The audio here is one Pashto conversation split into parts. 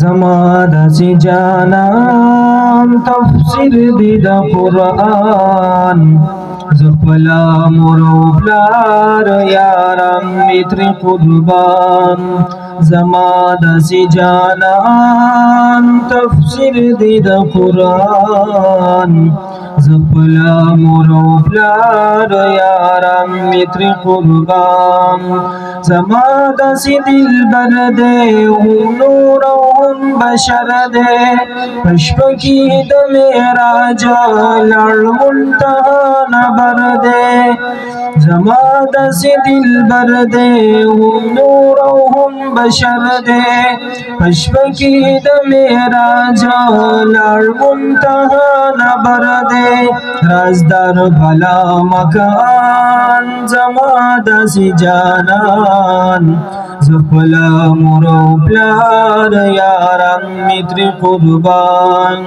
زما داسې جانان تفسیر دی د قرآن زخپلا مور و پلار یارم می تر قربان زما داسې جانان تفسیر دی د قرآن زخپلا مور و پلار یارم می تر قربان زما داسې دلبر دی نور او هم بشر دی پشپکی د معراج لړ منتهی نبر دی زما داسې دلبر دی نور او هم بشر دی پشپکی د معراج لړ منتهی نبر دی رازدار بلا مکان زما داسې جانان زخپلا مور و پلار یارم می تر قربان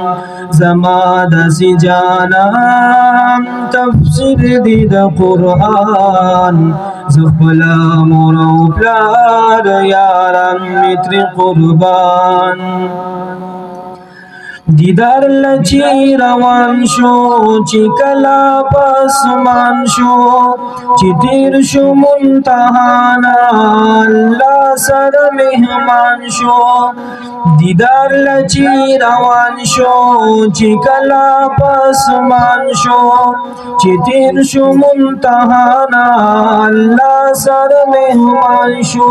زما داسې جانان تفسیر دی د قرآن زخپلا مور و پلار یارم می تر قربان دیدار لچی روان شو چی کلا پاسمان شو چی تیر شو منتحانا اللہ سر مہمان شو دیدار لچی روان شو چی کلا پاسمان شو چی تیر شو منتحانا اللہ سر مہمان شو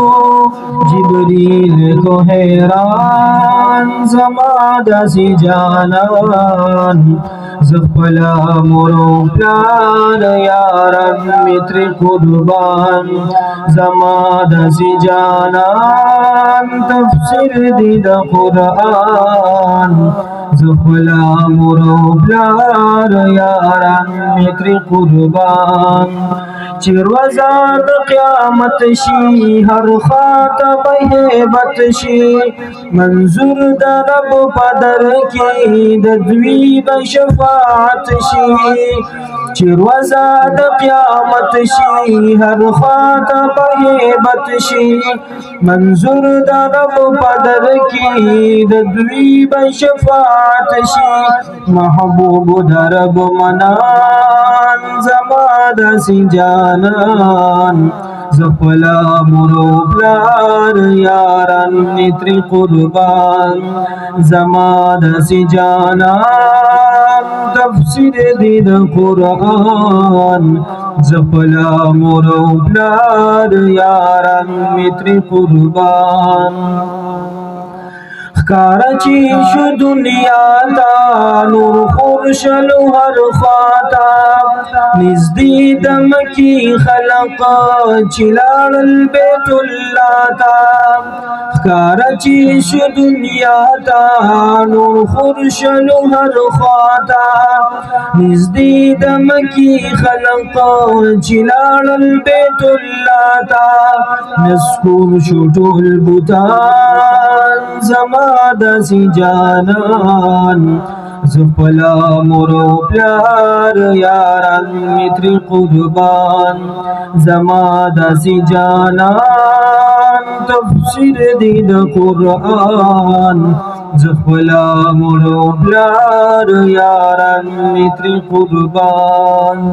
جبریل کو حیران زما داسې جانان زخپلا مور و پلار یارم می تر قربان زما داسې جانان تفسیر دی د قرآن زخپلا مور و پلار یارم می تر قربان چیر وزار د قیامت شي هر خواته به هیبت شي منظور د رب په در کې د دوی به شفاعت شي چیر وزار د قیامت شي هر خواته به هیبت شي منظور د رب په در کې د دوی به شفاعت شي محبوب د رب منان زما داسې جانان زخپلا مور و پلار یاران می تر قربان زما داسې جانان تفسیر دی د قرآن زخپلا مور و پلار یاران می تر قربان خکارا چی شو دنیا تا نور خورشلو هر خواتا نزدی دمکی خلق چلال البیت اللہ تا خکارا چی شو دنیا تا نور خورشلو هر خواتا نزدی دمکی خلق چلال البیت اللہ تا نسکور شو ټول بوتان زما داسې جانان زخپلا مور و پلار یاران می تر قربان زما داسې جانان تفسیر دی د قرآن زخپلا مور و پلار یاران می تر قربان